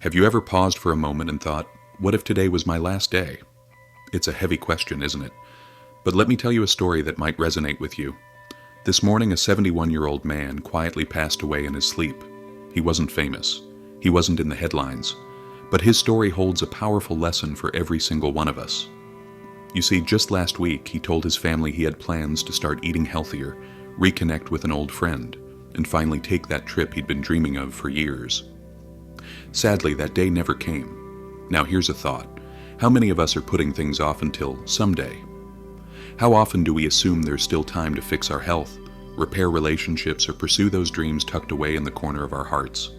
Have you ever paused for a moment and thought, what if today was my last day? It's a heavy question, isn't it? But let me tell you a story that might resonate with you. This morning, a 71-year-old man quietly passed away in his sleep. He wasn't famous. He wasn't in the headlines. But his story holds a powerful lesson for every single one of us. You see, just last week, he told his family he had plans to start eating healthier, reconnect with an old friend, and finally take that trip he'd been dreaming of for years. Sadly, that day never came. Now here's a thought. How many of us are putting things off until someday? How often do we assume there's still time to fix our health, repair relationships, or pursue those dreams tucked away in the corner of our hearts?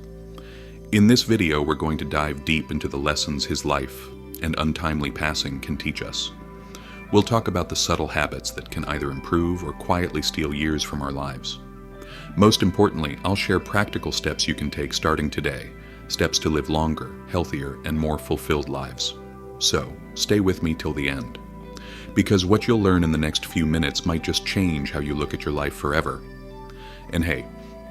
In this video, we're going to dive deep into the lessons his life and untimely passing can teach us. We'll talk about the subtle habits that can either improve or quietly steal years from our lives. Most importantly, I'll share practical steps you can take starting today, steps to live longer, healthier, and more fulfilled lives. So, stay with me till the end. Because what you'll learn in the next few minutes might just change how you look at your life forever. And hey,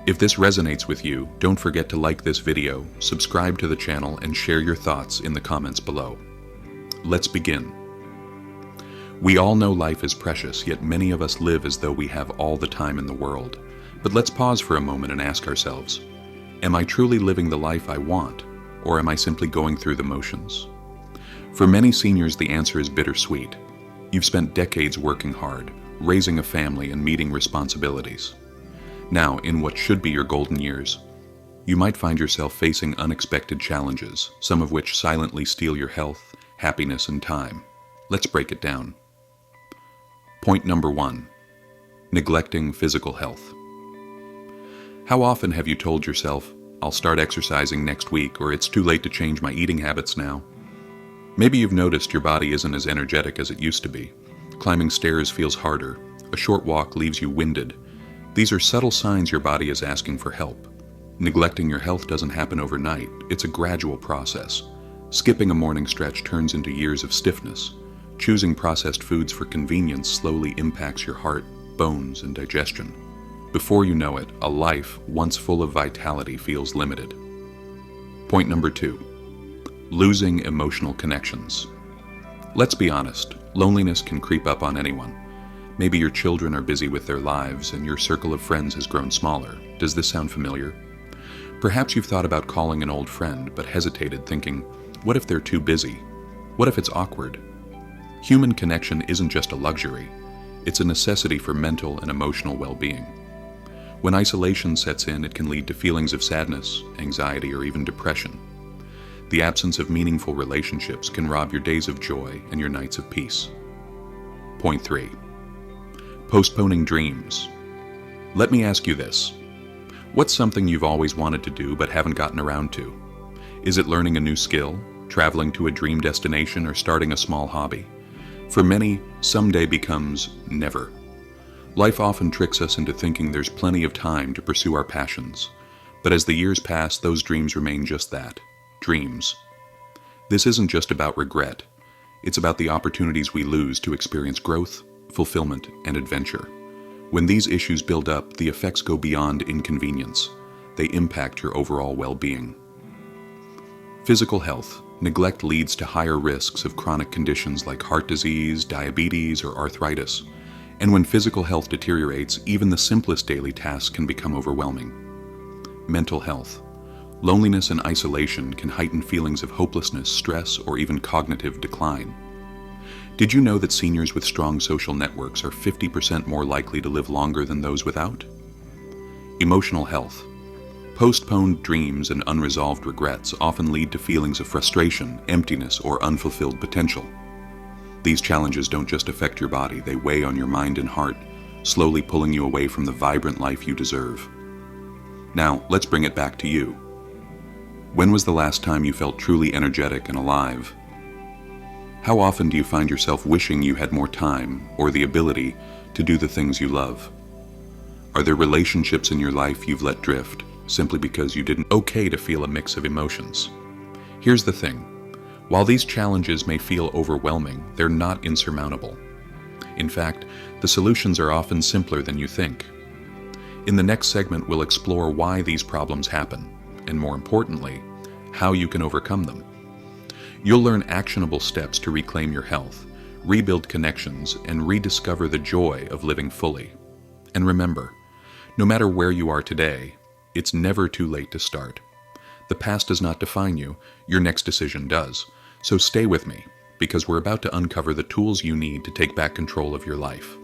if this resonates with you, don't forget to like this video, subscribe to the channel, and share your thoughts in the comments below. Let's begin. We all know life is precious, yet many of us live as though we have all the time in the world. But let's pause for a moment and ask ourselves, am I truly living the life I want, or am I simply going through the motions? For many seniors, the answer is bittersweet. You've spent decades working hard, raising a family and meeting responsibilities. Now, in what should be your golden years, you might find yourself facing unexpected challenges, some of which silently steal your health, happiness, and time. Let's break it down. Point number 1. Neglecting physical health. How often have you told yourself, I'll start exercising next week, or it's too late to change my eating habits now? Maybe you've noticed your body isn't as energetic as it used to be. Climbing stairs feels harder. A short walk leaves you winded. These are subtle signs your body is asking for help. Neglecting your health doesn't happen overnight. It's a gradual process. Skipping a morning stretch turns into years of stiffness. Choosing processed foods for convenience slowly impacts your heart, bones, and digestion. Before you know it, a life once full of vitality feels limited. Point number 2. Losing emotional connections. Let's be honest, loneliness can creep up on anyone. Maybe your children are busy with their lives and your circle of friends has grown smaller. Does this sound familiar? Perhaps you've thought about calling an old friend, but hesitated, thinking, what if they're too busy? What if it's awkward? Human connection isn't just a luxury. It's a necessity for mental and emotional well-being. When isolation sets in, it can lead to feelings of sadness, anxiety, or even depression. The absence of meaningful relationships can rob your days of joy and your nights of peace. Point 3. Postponing dreams. Let me ask you this. What's something you've always wanted to do but haven't gotten around to? Is it learning a new skill, traveling to a dream destination, or starting a small hobby? For many, someday becomes never. Life often tricks us into thinking there's plenty of time to pursue our passions. But as the years pass, those dreams remain just that, dreams. This isn't just about regret. It's about the opportunities we lose to experience growth, fulfillment, and adventure. When these issues build up, the effects go beyond inconvenience. They impact your overall well-being. Physical health. Neglect leads to higher risks of chronic conditions like heart disease, diabetes, or arthritis. And when physical health deteriorates, even the simplest daily tasks can become overwhelming. Mental health. Loneliness and isolation can heighten feelings of hopelessness, stress, or even cognitive decline. Did you know that seniors with strong social networks are 50% more likely to live longer than those without? Emotional health. Postponed dreams and unresolved regrets often lead to feelings of frustration, emptiness, or unfulfilled potential. These challenges don't just affect your body, they weigh on your mind and heart, slowly pulling you away from the vibrant life you deserve. Now, let's bring it back to you. When was the last time you felt truly energetic and alive? How often do you find yourself wishing you had more time or the ability to do the things you love? Are there relationships in your life you've let drift simply because you didn't okay to feel a mix of emotions? Here's the thing. While these challenges may feel overwhelming, they're not insurmountable. In fact, the solutions are often simpler than you think. In the next segment, we'll explore why these problems happen, and more importantly, how you can overcome them. You'll learn actionable steps to reclaim your health, rebuild connections, and rediscover the joy of living fully. And remember, no matter where you are today, it's never too late to start. The past does not define you, your next decision does. So stay with me, because we're about to uncover the tools you need to take back control of your life.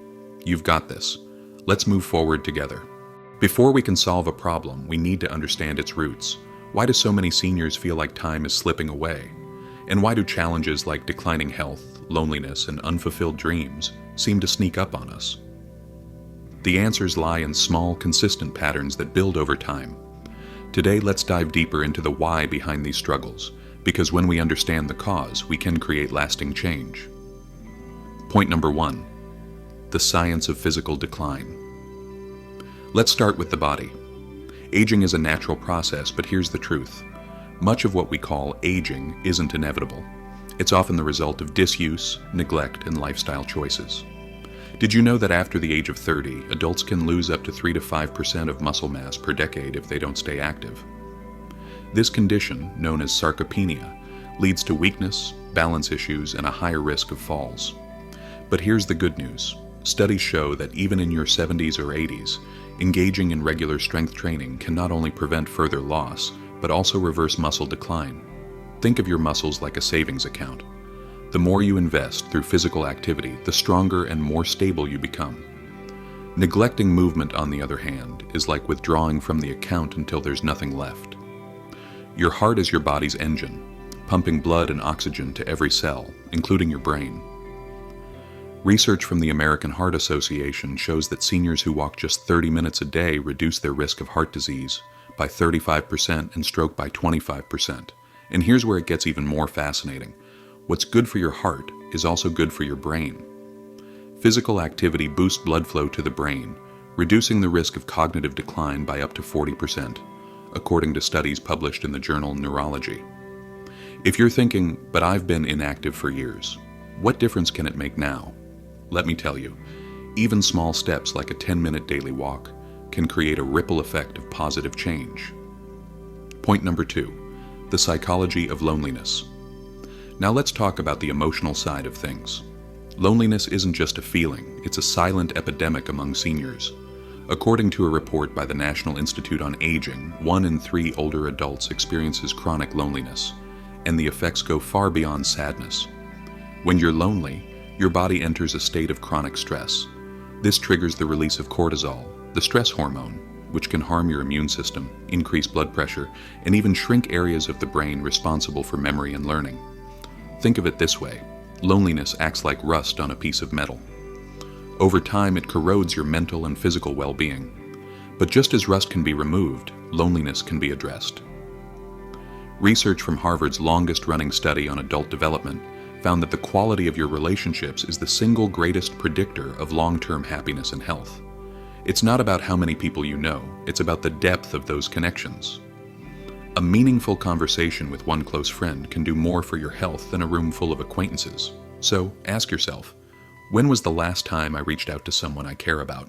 You've got this. Let's move forward together. Before we can solve a problem, we need to understand its roots. Why do so many seniors feel like time is slipping away? And why do challenges like declining health, loneliness, and unfulfilled dreams seem to sneak up on us? The answers lie in small, consistent patterns that build over time. Today, let's dive deeper into the why behind these struggles, because when we understand the cause, we can create lasting change. Point number 1. The science of physical decline. Let's start with the body. Aging is a natural process, but here's the truth. Much of what we call aging isn't inevitable. It's often the result of disuse, neglect, and lifestyle choices. Did you know that after the age of 30, adults can lose up to 3 to 5% of muscle mass per decade if they don't stay active? This condition, known as sarcopenia, leads to weakness, balance issues, and a higher risk of falls. But here's the good news. Studies show that even in your 70s or 80s, engaging in regular strength training can not only prevent further loss, but also reverse muscle decline. Think of your muscles like a savings account. The more you invest through physical activity, the stronger and more stable you become. Neglecting movement, on the other hand, is like withdrawing from the account until there's nothing left. Your heart is your body's engine, pumping blood and oxygen to every cell, including your brain. Research from the American Heart Association shows that seniors who walk just 30 minutes a day reduce their risk of heart disease by 35% and stroke by 25%. And here's where it gets even more fascinating. What's good for your heart is also good for your brain. Physical activity boosts blood flow to the brain, reducing the risk of cognitive decline by up to 40%, according to studies published in the journal Neurology. If you're thinking, but I've been inactive for years, what difference can it make now? Let me tell you, even small steps like a 10-minute daily walk can create a ripple effect of positive change. Point number 2, the psychology of loneliness. Now let's talk about the emotional side of things. Loneliness isn't just a feeling, it's a silent epidemic among seniors. According to a report by the National Institute on Aging, 1 in 3 older adults experiences chronic loneliness, and the effects go far beyond sadness. When you're lonely, your body enters a state of chronic stress. This triggers the release of cortisol, the stress hormone, which can harm your immune system, increase blood pressure, and even shrink areas of the brain responsible for memory and learning. Think of it this way. Loneliness acts like rust on a piece of metal. Over time, it corrodes your mental and physical well-being. But just as rust can be removed, loneliness can be addressed. Research from Harvard's longest-running study on adult development found that the quality of your relationships is the single greatest predictor of long-term happiness and health. It's not about how many people you know, it's about the depth of those connections. A meaningful conversation with one close friend can do more for your health than a room full of acquaintances. So ask yourself, when was the last time I reached out to someone I care about?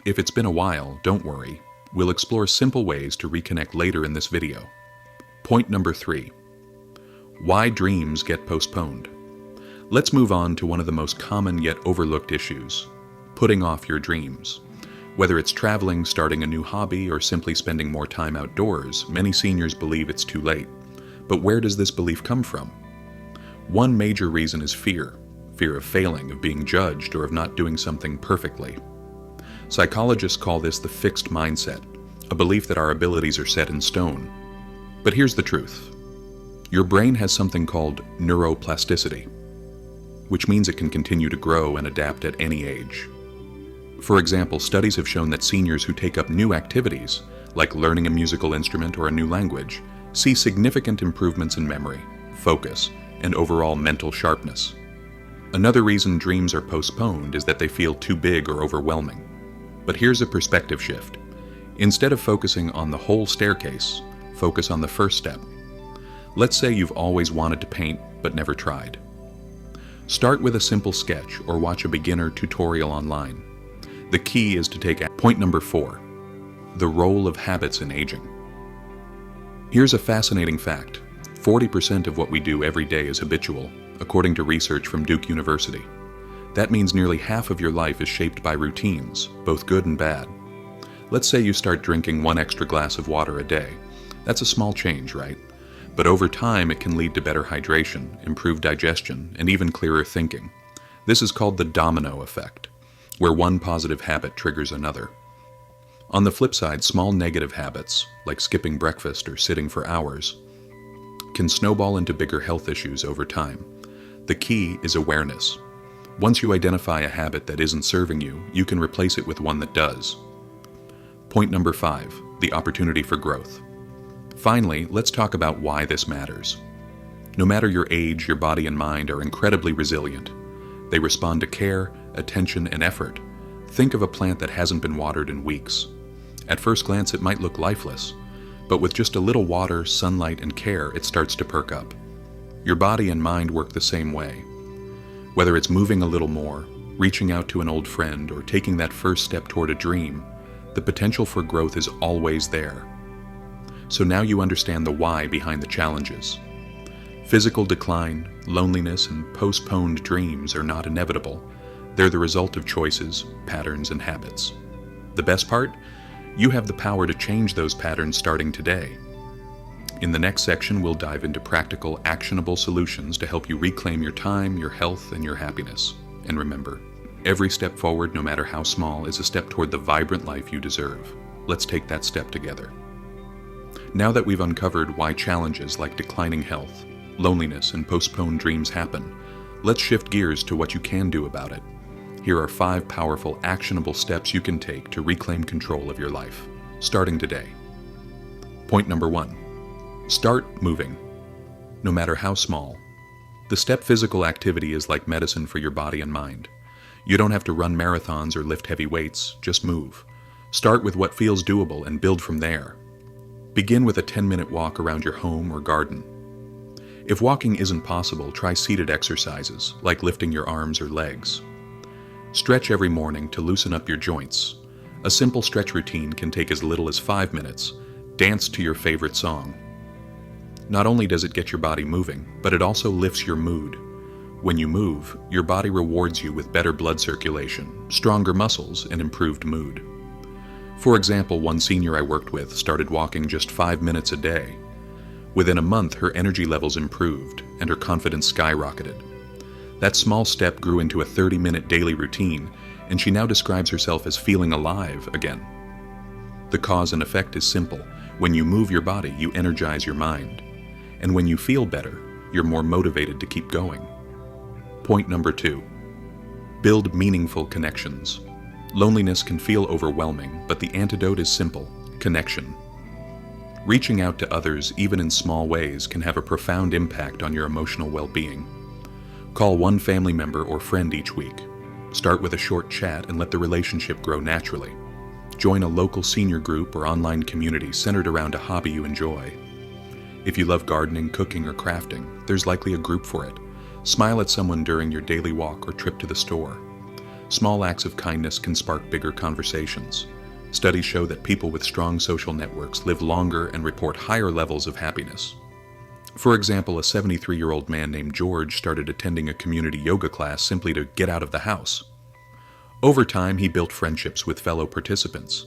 If it's been a while, don't worry. We'll explore simple ways to reconnect later in this video. Point number 3. Why dreams get postponed. Let's move on to one of the most common yet overlooked issues, putting off your dreams. Whether it's traveling, starting a new hobby, or simply spending more time outdoors, many seniors believe it's too late. But where does this belief come from? One major reason is fear. Fear of failing, of being judged, or of not doing something perfectly. Psychologists call this the fixed mindset, a belief that our abilities are set in stone. But here's the truth. Your brain has something called neuroplasticity, which means it can continue to grow and adapt at any age. For example, studies have shown that seniors who take up new activities, like learning a musical instrument or a new language, see significant improvements in memory, focus, and overall mental sharpness. Another reason dreams are postponed is that they feel too big or overwhelming. But here's a perspective shift. Instead of focusing on the whole staircase, focus on the first step. Let's say you've always wanted to paint but never tried. Start with a simple sketch or watch a beginner tutorial online. The key is to take point number 4, the role of habits in aging. Here's a fascinating fact. 40% of what we do every day is habitual, according to research from Duke University. That means nearly half of your life is shaped by routines, both good and bad. Let's say you start drinking 1 extra glass of water a day. That's a small change, right? But over time, it can lead to better hydration, improved digestion, and even clearer thinking. This is called the domino effect, where one positive habit triggers another. On the flip side, small negative habits, like skipping breakfast or sitting for hours, can snowball into bigger health issues over time. The key is awareness. Once you identify a habit that isn't serving you, you can replace it with one that does. Point number 5, the opportunity for growth. Finally, let's talk about why this matters. No matter your age, your body and mind are incredibly resilient. They respond to care, attention, and effort. Think of a plant that hasn't been watered in weeks. At first glance, it might look lifeless, but with just a little water, sunlight, and care, it starts to perk up. Your body and mind work the same way. Whether it's moving a little more, reaching out to an old friend, or taking that first step toward a dream, the potential for growth is always there. So now you understand the why behind the challenges. Physical decline, loneliness, and postponed dreams are not inevitable. They're the result of choices, patterns, and habits. The best part? You have the power to change those patterns starting today. In the next section, we'll dive into practical, actionable solutions to help you reclaim your time, your health, and your happiness. And remember, every step forward, no matter how small, is a step toward the vibrant life you deserve. Let's take that step together. Now that we've uncovered why challenges like declining health, loneliness, and postponed dreams happen, let's shift gears to what you can do about it. Here are 5 powerful, actionable steps you can take to reclaim control of your life, starting today. Point number 1. Start moving. No matter how small. The step physical activity is like medicine for your body and mind. You don't have to run marathons or lift heavy weights, just move. Start with what feels doable and build from there. Begin with a 10-minute walk around your home or garden. If walking isn't possible, try seated exercises, like lifting your arms or legs. Stretch every morning to loosen up your joints. A simple stretch routine can take as little as 5 minutes. Dance to your favorite song. Not only does it get your body moving, but it also lifts your mood. When you move, your body rewards you with better blood circulation, stronger muscles, and improved mood. For example, one senior I worked with started walking just 5 minutes a day. Within a month, her energy levels improved, and her confidence skyrocketed. That small step grew into a 30-minute daily routine, and she now describes herself as feeling alive again. The cause and effect is simple. When you move your body, you energize your mind. And when you feel better, you're more motivated to keep going. Point number 2. Build meaningful connections. Loneliness can feel overwhelming, but the antidote is simple: connection. Reaching out to others, even in small ways, can have a profound impact on your emotional well-being. Call one family member or friend each week. Start with a short chat and let the relationship grow naturally. Join a local senior group or online community centered around a hobby you enjoy. If you love gardening, cooking, or crafting, there's likely a group for it. Smile at someone during your daily walk or trip to the store. Small acts of kindness can spark bigger conversations. Studies show that people with strong social networks live longer and report higher levels of happiness. For example, a 73-year-old man named George started attending a community yoga class simply to get out of the house. Over time, he built friendships with fellow participants,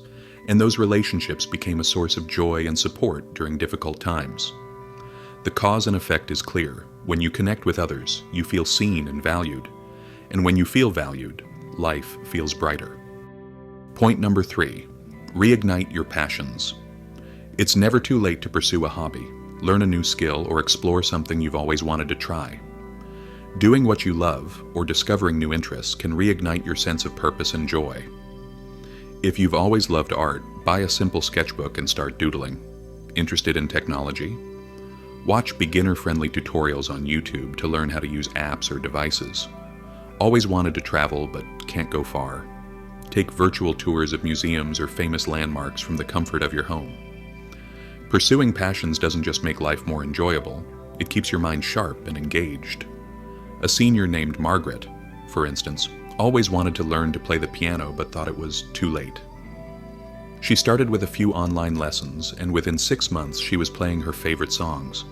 and those relationships became a source of joy and support during difficult times. The cause and effect is clear. When you connect with others, you feel seen and valued. And when you feel valued, life feels brighter. Point number 3. Reignite your passions. It's never too late to pursue a hobby, learn a new skill, or explore something you've always wanted to try. Doing what you love or discovering new interests can reignite your sense of purpose and joy. If you've always loved art, buy a simple sketchbook and start doodling. Interested in technology? Watch beginner-friendly tutorials on YouTube to learn how to use apps or devices. Always wanted to travel but can't go far? Take virtual tours of museums or famous landmarks from the comfort of your home. Pursuing passions doesn't just make life more enjoyable, it keeps your mind sharp and engaged. A senior named Margaret, for instance, always wanted to learn to play the piano but thought it was too late. She started with a few online lessons, and within 6 months she was playing her favorite songs.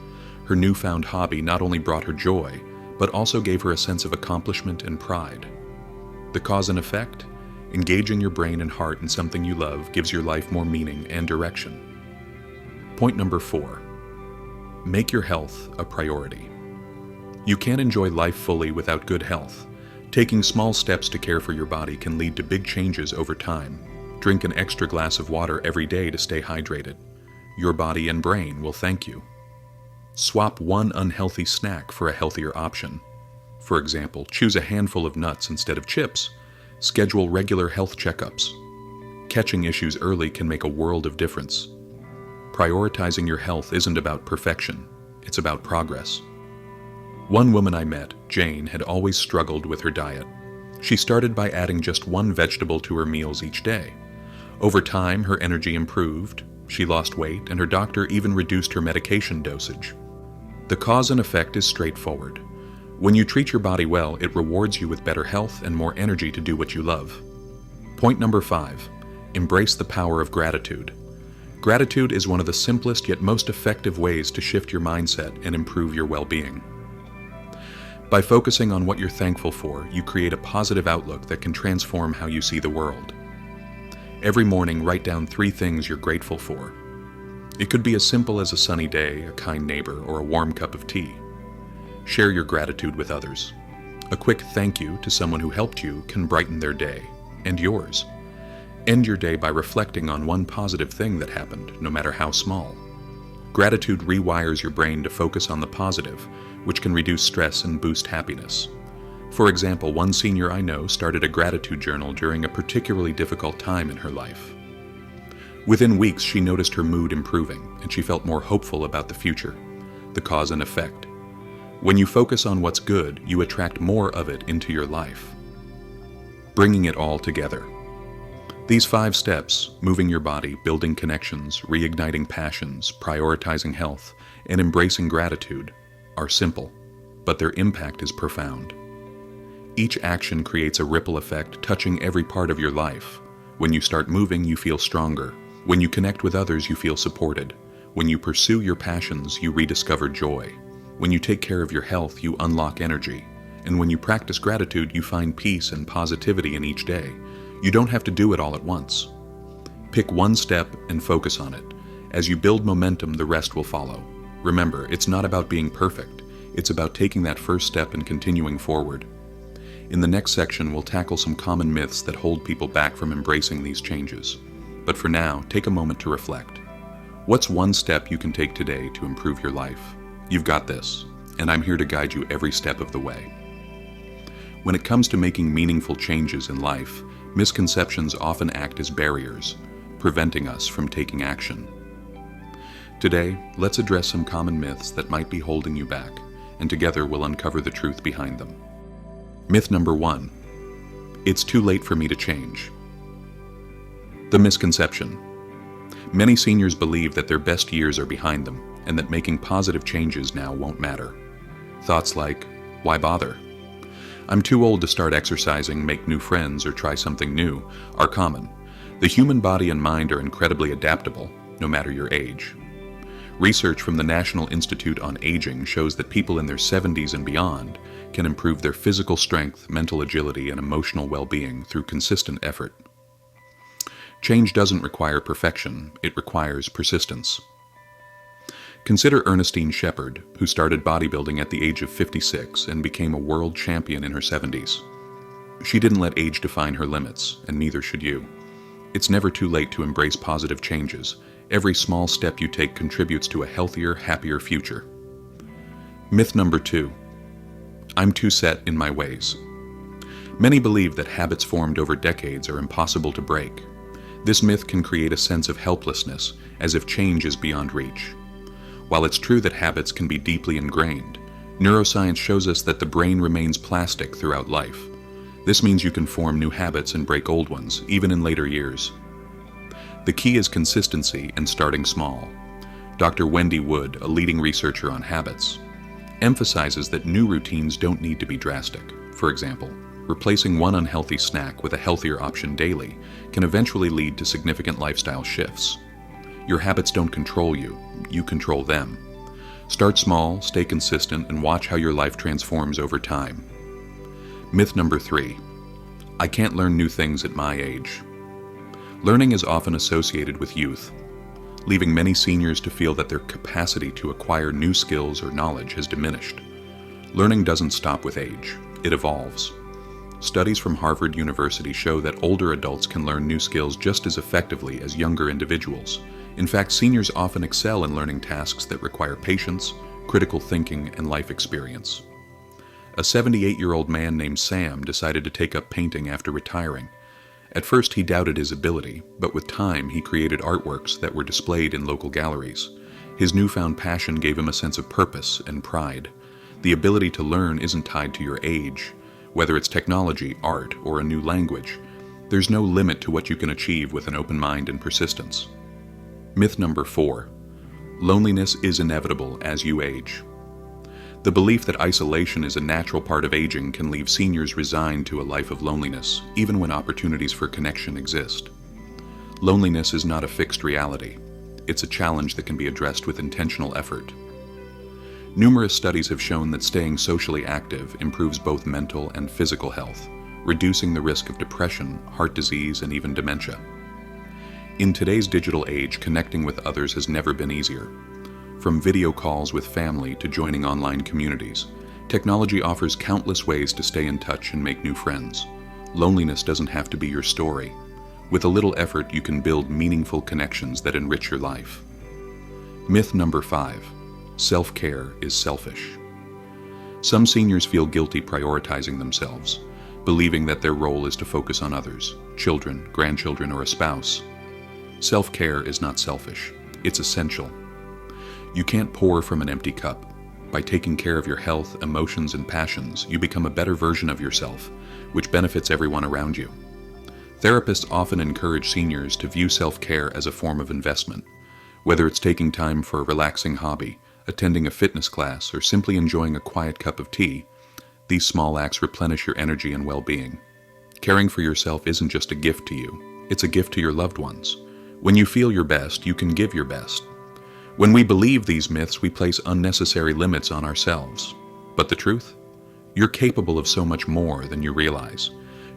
Her newfound hobby not only brought her joy, but also gave her a sense of accomplishment and pride. The cause and effect? Engaging your brain and heart in something you love gives your life more meaning and direction. Point number 4. Make your health a priority. You can't enjoy life fully without good health. Taking small steps to care for your body can lead to big changes over time. Drink an extra glass of water every day to stay hydrated. Your body and brain will thank you. Swap one unhealthy snack for a healthier option. For example, choose a handful of nuts instead of chips. Schedule regular health checkups. Catching issues early can make a world of difference. Prioritizing your health isn't about perfection, it's about progress. One woman I met, Jane, had always struggled with her diet. She started by adding just one vegetable to her meals each day. Over time, her energy improved, she lost weight, and her doctor even reduced her medication dosage. The cause and effect is straightforward. When you treat your body well, it rewards you with better health and more energy to do what you love. Point number 5. Embrace the power of gratitude. Gratitude is one of the simplest yet most effective ways to shift your mindset and improve your well-being. By focusing on what you're thankful for, you create a positive outlook that can transform how you see the world. Every morning, write down 3 things you're grateful for. It could be as simple as a sunny day, a kind neighbor, or a warm cup of tea. Share your gratitude with others. A quick thank you to someone who helped you can brighten their day, and yours. End your day by reflecting on one positive thing that happened, no matter how small. Gratitude rewires your brain to focus on the positive, which can reduce stress and boost happiness. For example, one senior I know started a gratitude journal during a particularly difficult time in her life. Within weeks, she noticed her mood improving, and she felt more hopeful about the future. The cause and effect. When you focus on what's good, you attract more of it into your life. Bringing it all together. These 5 steps, moving your body, building connections, reigniting passions, prioritizing health, and embracing gratitude, are simple, but their impact is profound. Each action creates a ripple effect touching every part of your life. When you start moving, you feel stronger. When you connect with others, you feel supported. When you pursue your passions, you rediscover joy. When you take care of your health, you unlock energy. And when you practice gratitude, you find peace and positivity in each day. You don't have to do it all at once. Pick one step and focus on it. As you build momentum, the rest will follow. Remember, it's not about being perfect. It's about taking that first step and continuing forward. In the next section, we'll tackle some common myths that hold people back from embracing these changes. But for now, take a moment to reflect. What's one step you can take today to improve your life? You've got this, and I'm here to guide you every step of the way. When it comes to making meaningful changes in life, misconceptions often act as barriers, preventing us from taking action. Today, let's address some common myths that might be holding you back, and together we'll uncover the truth behind them. Myth number 1. It's too late for me to change. The misconception. Many seniors believe that their best years are behind them, and that making positive changes now won't matter. Thoughts like, why bother? I'm too old to start exercising, make new friends, or try something new are common. The human body and mind are incredibly adaptable, no matter your age. Research from the National Institute on Aging shows that people in their 70s and beyond can improve their physical strength, mental agility, and emotional well-being through consistent effort. Change doesn't require perfection, it requires persistence. Consider Ernestine Shepherd, who started bodybuilding at the age of 56 and became a world champion in her 70s. She didn't let age define her limits, and neither should you. It's never too late to embrace positive changes. Every small step you take contributes to a healthier, happier future. Myth number 2. I'm too set in my ways. Many believe that habits formed over decades are impossible to break. This myth can create a sense of helplessness, as if change is beyond reach. While it's true that habits can be deeply ingrained, neuroscience shows us that the brain remains plastic throughout life. This means you can form new habits and break old ones, even in later years. The key is consistency and starting small. Dr. Wendy Wood, a leading researcher on habits, emphasizes that new routines don't need to be drastic. For example, replacing one unhealthy snack with a healthier option daily can eventually lead to significant lifestyle shifts. Your habits don't control you, you control them. Start small, stay consistent, and watch how your life transforms over time. Myth number 3. I can't learn new things at my age. Learning is often associated with youth, leaving many seniors to feel that their capacity to acquire new skills or knowledge has diminished. Learning doesn't stop with age, it evolves. Studies from Harvard University show that older adults can learn new skills just as effectively as younger individuals. In fact, seniors often excel in learning tasks that require patience, critical thinking, and life experience. A 78-year-old man named Sam decided to take up painting after retiring. At first, he doubted his ability, but with time, he created artworks that were displayed in local galleries. His newfound passion gave him a sense of purpose and pride. The ability to learn isn't tied to your age. Whether it's technology, art, or a new language, there's no limit to what you can achieve with an open mind and persistence. Myth number 4. Loneliness is inevitable as you age. The belief that isolation is a natural part of aging can leave seniors resigned to a life of loneliness, even when opportunities for connection exist. Loneliness is not a fixed reality. It's a challenge that can be addressed with intentional effort. Numerous studies have shown that staying socially active improves both mental and physical health, reducing the risk of depression, heart disease, and even dementia. In today's digital age, connecting with others has never been easier. From video calls with family to joining online communities, technology offers countless ways to stay in touch and make new friends. Loneliness doesn't have to be your story. With a little effort, you can build meaningful connections that enrich your life. Myth number 5. Self-care is selfish. Some seniors feel guilty prioritizing themselves, believing that their role is to focus on others, children, grandchildren, or a spouse. Self-care is not selfish. It's essential. You can't pour from an empty cup. By taking care of your health, emotions, and passions, you become a better version of yourself, which benefits everyone around you. Therapists often encourage seniors to view self-care as a form of investment. Whether it's taking time for a relaxing hobby, attending a fitness class, or simply enjoying a quiet cup of tea, these small acts replenish your energy and well-being. Caring for yourself isn't just a gift to you, it's a gift to your loved ones. When you feel your best, you can give your best. When we believe these myths, we place unnecessary limits on ourselves. But the truth? You're capable of so much more than you realize.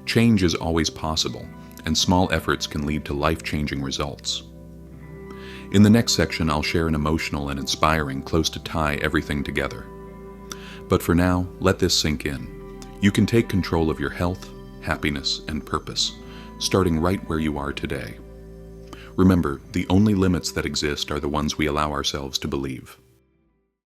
Change is always possible, and small efforts can lead to life-changing results. In the next section, I'll share an emotional and inspiring close to tie everything together. But for now, let this sink in. You can take control of your health, happiness, and purpose, starting right where you are today. Remember, the only limits that exist are the ones we allow ourselves to believe.